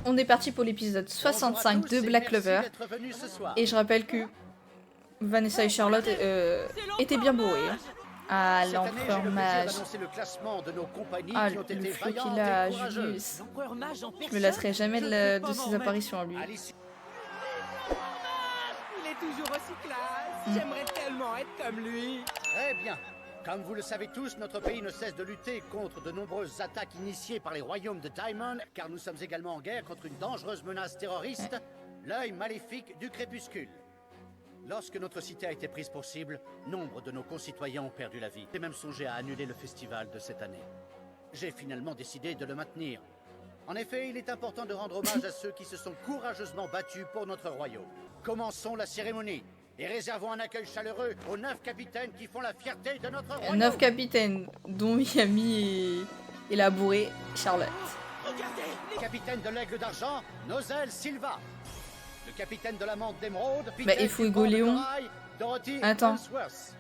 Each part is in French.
on est parti pour l'épisode 65 de Black Clover. Et je rappelle que Vanessa et Charlotte étaient bien bourrées. Ah, l'empereur mage. Ah, le flot qu'il a, Julius. Je me lasserai jamais de ses apparitions à lui. Il est toujours aussi classe. J'aimerais tellement être comme lui. Très bien. Comme vous le savez tous, notre pays ne cesse de lutter contre de nombreuses attaques initiées par les royaumes de Diamond, car nous sommes également en guerre contre une dangereuse menace terroriste, l'œil maléfique du crépuscule. Lorsque notre cité a été prise pour cible, nombre de nos concitoyens ont perdu la vie. J'ai même songé à annuler le festival de cette année. J'ai finalement décidé de le maintenir. En effet, il est important de rendre hommage à ceux qui se sont courageusement battus pour notre royaume. Commençons la cérémonie et réservons un accueil chaleureux aux 9 capitaines qui font la fierté de notre royaume. 9 capitaines, dont Yami et la bourrée Charlotte. Regardez, les capitaines de l'Aigle d'Argent, Nozel Silva. Le capitaine de l'Amande d'Émeraude, il faut Hugo Léon. Dorothy Attends. Ellsworth.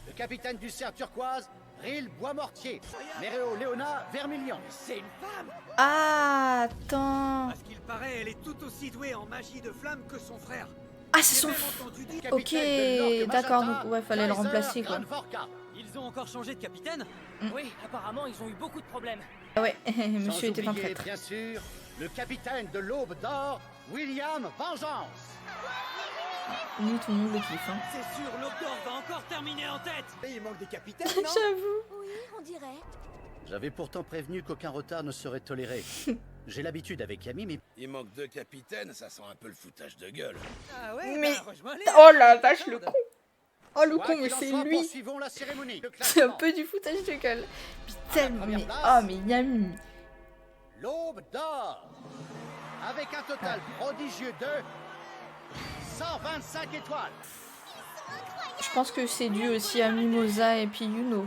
Le capitaine du cerf turquoise, Ril Boismortier. Méréo Léona Vermilion. C'est une femme. Ah, attends. Parce qu'il paraît, elle est tout aussi douée en magie de flamme que son frère. Ah, c'est son... Ok, d'accord, donc ouais, fallait le remplacer, quoi. Ils ont encore changé de capitaine? Oui, apparemment, ils ont eu beaucoup de problèmes. Ah ouais, monsieur Sans était un oublier, traître. bien sûr, le capitaine de l'Aube d'Or, William Vengeance. Nous, tout le monde le kiffe, hein. C'est sûr, l'Optor va encore terminer en tête. Et il manque des capitaines, non? J'avoue. Oui, on dirait. J'avais pourtant prévenu qu'aucun retard ne serait toléré. J'ai l'habitude avec Yami, mais... Il manque 2 capitaines, ça sent un peu le foutage de gueule. Ah ouais, Mais- bah, rejoins-les. Oh la vache, le con. Oh le Quoi con, mais qu'il en c'est soit, lui. poursuivons la cérémonie. Le C'est un classement. peu du foutage de gueule. Puis tellement, première mais... place. Oh, mais Yami. L'Aube d'Or, avec un total prodigieux de 125 étoiles. Je pense que c'est dû aussi à Mimosa et puis Yuno.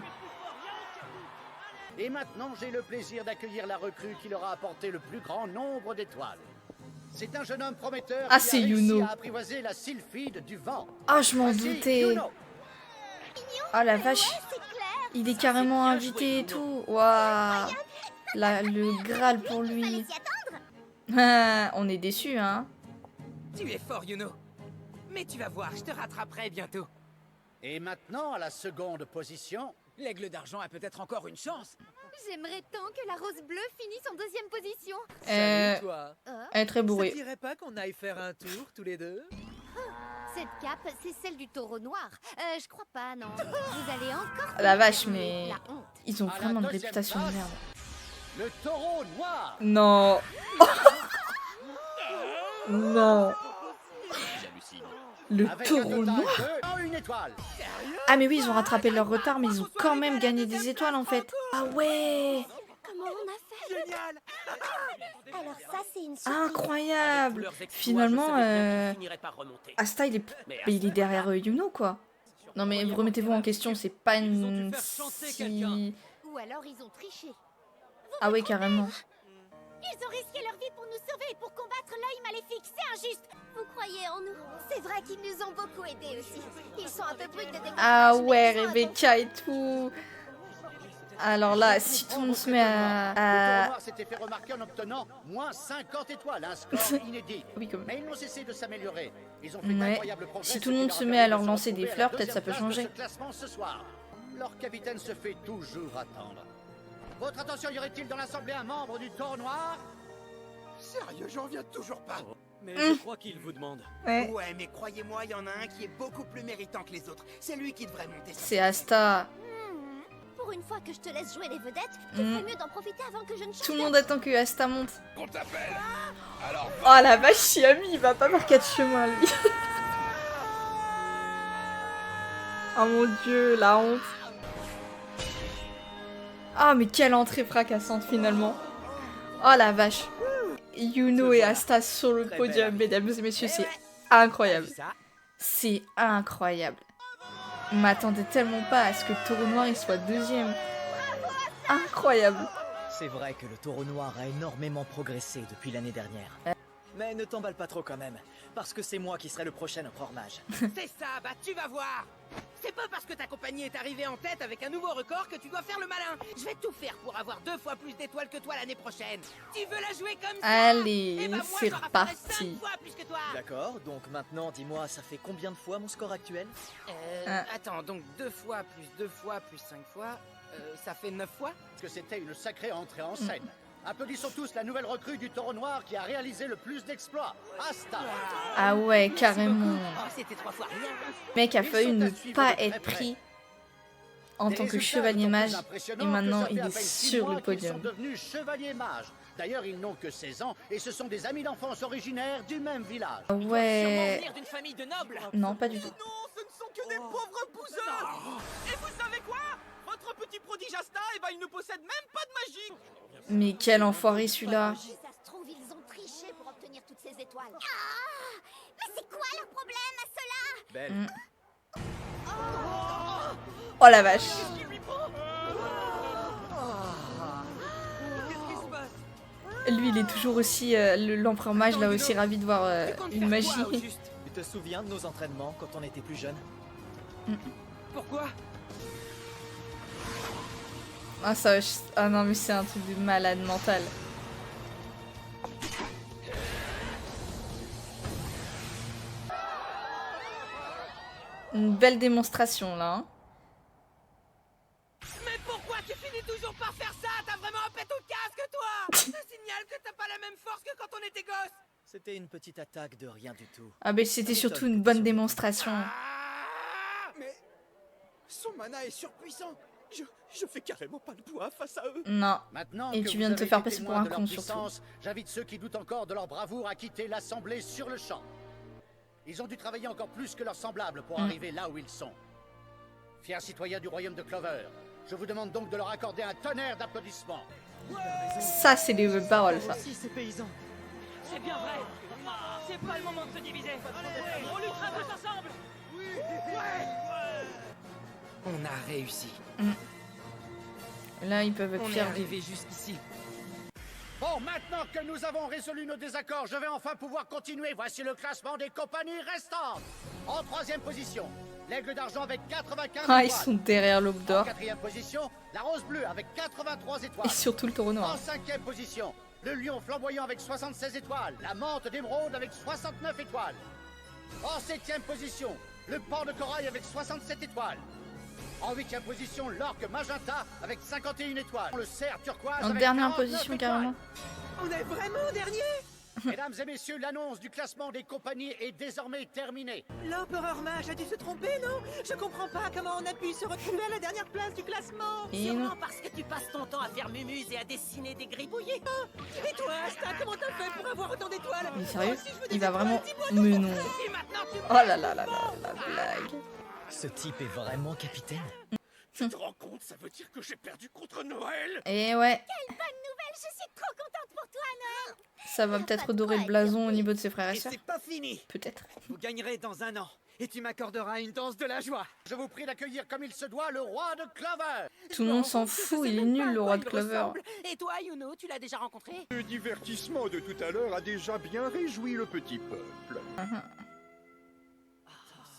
Et maintenant, j'ai le plaisir d'accueillir la recrue qui leur a apporté le plus grand nombre d'étoiles. C'est un jeune homme prometteur Ah, qui c'est a réussi Yuno. à apprivoiser la sylphide du vent. Ah, je m'en Voici doutais. Yuno. Ah la vache. C'est clair. Il est carrément invité et tout. Waouh. Le Graal pour Fallait lui. s'y attendre. Ah, on est déçus, hein. Tu es fort, Yuno. Mais tu vas voir, je te rattraperai bientôt. Et maintenant, à la seconde position, L'Aigle d'Argent a peut-être encore une chance. J'aimerais tant que la rose bleue finisse en deuxième position. Salut, toi. Elle est très Ça bourrée. dirait pas qu'on aille faire un tour, tous les deux? Cette cape, c'est celle du taureau noir. Je crois pas, non. Vous allez encore... La vache, fermer mais... la honte. Ils ont À la vraiment une deuxième réputation de place. merde. le taureau noir. Non. Non. Le Avec un taureau total noir. de une étoile. Ah mais oui, ils ont rattrapé leur retard, mais ils ont quand même gagné des étoiles en fait. Ah ouais. Comment on a fait? Génial. Alors ça, c'est une surprise. Incroyable. Finalement, Asta, il est derrière Yuno, quoi. Non mais vous remettez-vous en question, c'est pas une... si... Ou alors ils ont triché. Ah ouais, carrément. Ils ont risqué leur vie pour nous sauver et pour combattre l'œil maléfique. C'est injuste. Vous croyez en nous? C'est vrai qu'ils nous ont beaucoup aidés aussi. Ils sont un peu brutes de décoffrage. Ah ouais, mais ils sont Rebecca et tout. Alors là, si tout le monde se met Le taureau à... noir s'était fait remarquer en obtenant moins 50 étoiles, un score inédit. Oui, comme... Mais ils n'ont cessé de s'améliorer. Ils ont fait Ouais. d'incroyables progrès. Si tout le monde se met à leur lancer des fleurs, peut-être ça peut changer. Ce classement ce soir. Leur capitaine se fait toujours attendre. Votre attention, y aurait-il dans l'assemblée un membre du taureau noir? Sérieux, j'en reviens toujours pas. Mais je crois qu'il vous demande. Ouais. Ouais, mais croyez-moi, il y en a un qui est beaucoup plus méritant que les autres. C'est lui qui devrait monter. C'est Asta. Pour une fois que je te laisse jouer les vedettes, tu ferais mieux d'en profiter avant que je ne change. Tout le monde attend que Asta monte. On t'appelle. Alors, Oh la vache, Yami, il va pas par 4 chemins, lui. Oh mon dieu, la honte. Ah, mais quelle entrée fracassante, finalement. Oh la vache. Yuno et Asta sur le Très podium, belle. mesdames et messieurs, c'est incroyable. Ça, C'est incroyable. On m'attendait tellement pas à ce que le taureau noir il soit deuxième. Incroyable. C'est vrai que le taureau noir a énormément progressé depuis l'année dernière. Mais ne t'emballe pas trop quand même, parce que c'est moi qui serai le prochain empereur mage. c'est ça, bah tu vas voir. C'est pas parce que ta compagnie est arrivée en tête avec un nouveau record que tu dois faire le malin. Je vais tout faire pour avoir 2 fois plus d'étoiles que toi l'année prochaine. Tu veux la jouer comme ça? Allez, Eh ben, moi, c'est j'en rafalerai reparti. 5 fois plus que toi. D'accord, donc maintenant, dis-moi, ça fait combien de fois mon score actuel? Attends, donc 2 fois plus 2 fois plus 5 fois, ça fait 9 fois? Que c'était une sacrée entrée en scène. Applaudissons tous la nouvelle recrue du Taureau Noir qui a réalisé le plus d'exploits. Asta. Ah ouais, carrément. Oh, c'était 3 fois rien. Mec a Ils failli sont ne à suivre pas de très être près. pris en Des tant que résultats chevalier d'autant mage. plus Et impressionnants maintenant, que ça il fait à est peine 6 sur mois le qu'ils sont podium. devenus chevaliers mages. D'ailleurs, ils n'ont que 16 ans et ce sont des amis d'enfance originaires du même village. Ah Sûrement ouais. venir d'une famille de nobles. Non, pas du tout. Non, ce ne sont que des pauvres bouseux. Et vous savez quoi? Votre petit prodige Asta, eh ben, il ne possède même pas de magie. Mais quel enfoiré celui-là. Si ça se trouve, ils ont triché pour obtenir toutes ces étoiles. Ah! Mais c'est quoi leur problème à cela? Belle. Oh la vache. Qu'est-ce qui lui prend? Qu'est-ce qui se passe? Lui, il est toujours aussi... L'empereur mage, là, aussi ravi de voir Tu comptes une faire quoi, au magie. juste? Tu te souviens de nos entraînements quand on était plus jeunes? Pourquoi? Ah, ça... Ah non, mais c'est un truc de malade mental. Une belle démonstration, là. Hein. Mais pourquoi tu finis toujours par faire ça? T'as vraiment un pète au casque, toi? Ça signale que t'as pas la même force que quand on était gosse. C'était une petite attaque de rien du tout. Ah, mais c'était surtout une bonne démonstration. Mais son mana est surpuissant. Je fais carrément pas le poids face à eux. Non. Maintenant Et que tu vous viens de te avez faire été passer pour témoins un de leur con, surtout. puissance, j'invite ceux qui doutent encore de leur bravoure à quitter l'assemblée sur le champ. Ils ont dû travailler encore plus que leurs semblables pour arriver là où ils sont. Fiers citoyens du royaume de Clover, je vous demande donc de leur accorder un tonnerre d'applaudissements. Ça, c'est des vraies paroles, ça. Aussi ces paysans. C'est bien vrai. C'est pas le moment de se diviser. On luttera tous ensemble. On a réussi. Là, ils peuvent On est pire. arrivé jusqu'ici. Bon, maintenant que nous avons résolu nos désaccords, je vais enfin pouvoir continuer. Voici le classement des compagnies restantes. En 3e position, l'Aigle d'Argent avec 95 Ah, ils étoiles. sont derrière l'Aube En d'Or. 4e position, la Rose Bleue avec 83 Et étoiles. surtout le Taureau En Noir. 5e position, le Lion Flamboyant avec 76 étoiles. La Mante d'Émeraude avec 69 étoiles. En 7e position, le Port de Corail avec 67 étoiles. En 8e position, l'Orque Magenta avec 51 étoiles. Le Cerf Turquoise En avec dernière 49 position, étoiles. carrément. On est vraiment dernier? Mesdames et messieurs, l'annonce du classement des compagnies est désormais terminée. L'empereur mage a dû se tromper, non? Je comprends pas comment on a pu se retrouver à la dernière place du classement. Et non. Parce que tu passes ton temps à faire mumuse et à dessiner des gribouillis. Et toi, Asta, comment t'as fait pour avoir autant d'étoiles? Mais sérieux, Moi aussi, je veux des il va étoiles, vraiment... dis-moi Mais donc. non. Et maintenant, tu Oh là là là là, la blague. Ce type est vraiment capitaine. Tu te rends compte, ça veut dire que j'ai perdu contre Noël? Et ouais, Bonne nouvelle, je suis trop contente pour toi, Noël. ça va peut-être redorer le blason au niveau de ses frères et Et sœurs. c'est pas fini. Peut-être. Vous gagnerez dans 1 an. Et tu m'accorderas une danse de la joie. Je vous prie d'accueillir comme il se doit le roi de Clover. Tout le monde s'en fout, il est nul le roi de Clover. Et toi, Yuno, tu l'as déjà rencontré? Le divertissement de tout à l'heure a déjà bien réjoui le petit peuple.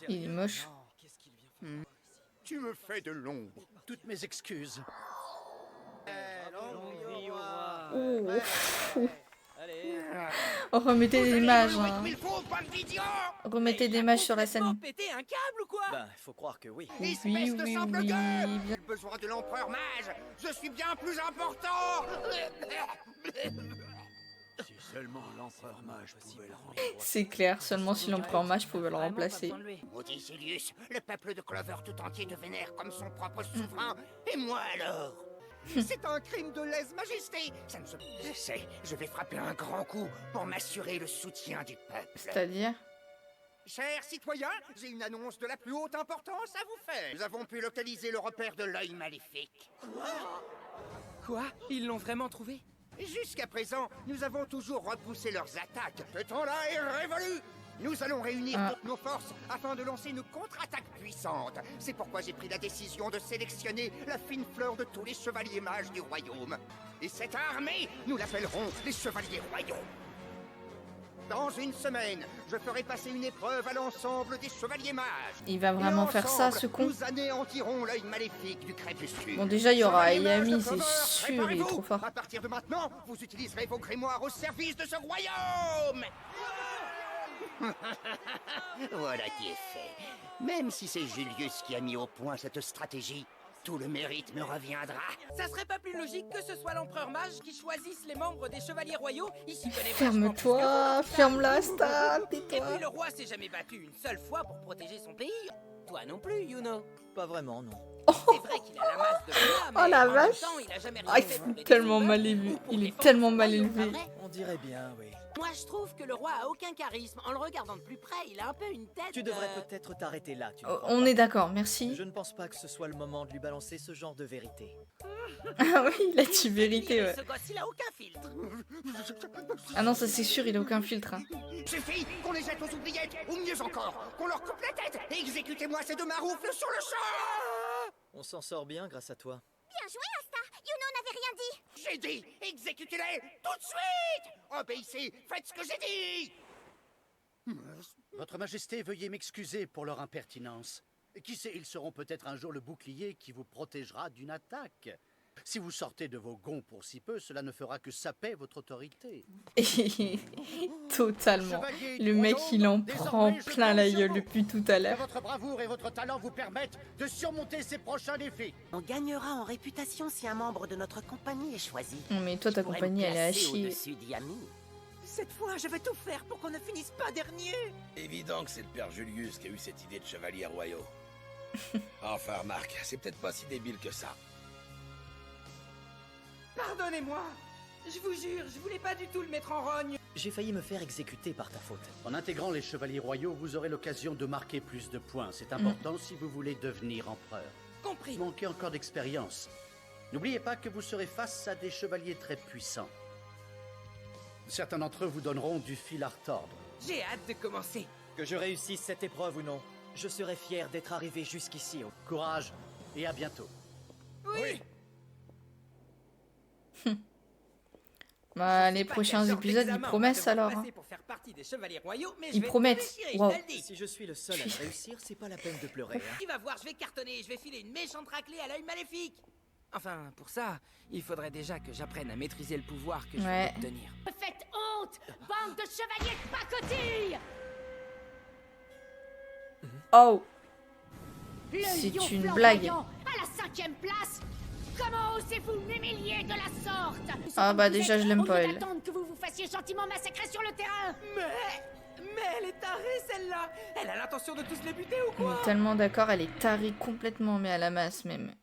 Il est moche. Qu'est-ce qu'il vient faire? Tu me fais de l'ombre. Toutes mes excuses. Oh, oh, remettez des images. Hein. Remettez des images sur la scène. péter un câble ou quoi? Ben, faut croire que oui. Oui, oui, oui. Bien. J'ai besoin de l'empereur mage. Je suis bien plus important. Si seulement l'empereur mage pouvait le rendre. C'est clair, seulement si l'empereur mage pouvait le remplacer. Maudit Silius, le peuple de Clover tout entier te vénère comme son propre souverain. Et moi alors? C'est un crime de lèse-majesté. Ça ne se... Je sais, je vais frapper un grand coup pour m'assurer le soutien du peuple. C'est-à-dire? Chers citoyens, j'ai une annonce de la plus haute importance à vous faire. Nous avons pu localiser le repère de l'œil maléfique. Quoi? Ils l'ont vraiment trouvé? Jusqu'à présent, nous avons toujours repoussé leurs attaques. Ce temps-là est révolu. Nous allons réunir toutes nos forces afin de lancer une contre-attaque puissante. C'est pourquoi j'ai pris la décision de sélectionner la fine fleur de tous les chevaliers mages du royaume. Et cette armée, nous l'appellerons les chevaliers royaux. Dans une semaine, je ferai passer une épreuve à l'ensemble des chevaliers mages. Il va vraiment faire ça, ce con. Nous anéantirons l'œil maléfique du crépuscule. Bon, déjà, il y aura Chevaliers mages Ayami, de c'est Clover, sûr, il est préparez-vous. trop fort. À partir de maintenant, vous utiliserez vos grimoires au service de ce royaume. Voilà qui est fait. Même si c'est Julius qui a mis au point cette stratégie, tout le mérite me reviendra. Ça serait pas plus logique que ce soit l'empereur mage qui choisisse les membres des chevaliers royaux? Il s'y connaît Ferme-toi, ferme-la, Stan, Et puis tais-toi. le roi s'est jamais battu une seule fois pour protéger son pays. Toi non plus, Yuno. Pas vraiment, non. C'est vrai qu'il a la masse de poids, mais Oh la en même vache. temps, il a jamais Ah, rien il fait pour est aider tellement son mal peuple élevé. ou pour Il est défendre tellement son mal royaume, élevé. pas vrai? On dirait bien, oui. Moi, je trouve que le roi a aucun charisme. En le regardant de plus près, il a un peu une tête. Tu devrais peut-être t'arrêter là, tu ne Oh, crois on pas? est d'accord, merci. Je ne pense pas que ce soit le moment de lui balancer ce genre de vérité. Ah oui, il a dit vérité, ouais. Ce gosse, il a aucun filtre. Ah non, ça c'est sûr, il a aucun filtre. Hein. Suffit qu'on les jette aux oubliettes, ou mieux encore, qu'on leur coupe la tête. Exécutez-moi ces deux maroufles sur le champ. On s'en sort bien grâce à toi. Bien joué, Asta. Yuno n'avait rien dit. J'ai dit, exécutez-les tout de suite. Obéissez, faites ce que j'ai dit. Votre Majesté, veuillez m'excuser pour leur impertinence. Qui sait, ils seront peut-être un jour le bouclier qui vous protégera d'une attaque. Si vous sortez de vos gonds pour si peu, cela ne fera que saper votre autorité. Totalement. Chevalier Le du mec, royaume, il en désormais, prend je plein la compte sur gueule vous. depuis tout à Que l'heure. votre bravoure et votre talent vous permettent de surmonter ces prochains défis. On gagnera en réputation si un membre de notre compagnie est choisi. Non mais toi, ta compagnie, elle est à chier. Cette fois, je vais tout faire pour qu'on ne finisse pas dernier. Évident que c'est le père Julius qui a eu cette idée de chevalier royaux. Enfin, remarque, c'est peut-être pas si débile que ça. Pardonnez-moi. Je vous jure, je voulais pas du tout le mettre en rogne. J'ai failli me faire exécuter par ta faute. En intégrant les chevaliers royaux, vous aurez l'occasion de marquer plus de points. C'est important si vous voulez devenir empereur. Compris. Vous manquez encore d'expérience. N'oubliez pas que vous serez face à des chevaliers très puissants. Certains d'entre eux vous donneront du fil à retordre. J'ai hâte de commencer. Que je réussisse cette épreuve ou non, je serai fier d'être arrivé jusqu'ici. Courage et à bientôt. Oui. Bah, les prochains épisodes, ils promettent alors. Hein. Pour faire partie des chevaliers royaux, mais Ils promettent. Wow. Si je suis le seul à le réussir, c'est pas la peine de pleurer. Hein. Tu vas voir, je vais cartonner, je vais filer une méchante raclée à l'œil maléfique. Enfin, pour ça, il faudrait déjà que j'apprenne à maîtriser le pouvoir que je Ouais. veux obtenir. Faites honte, bande de chevaliers de pacotille. Oh, Le c'est lion une flamboyant blague. à la 5e place. Comment osez-vous m'humilier de la sorte? Ah bah déjà, je l'aime pas, elle. Attendre que vous vous fassiez gentiment massacrer sur le terrain. Mais elle est tarée, celle-là. Elle a l'intention de tous les buter ou On quoi? est tellement d'accord, elle est tarée complètement, mais à la masse même.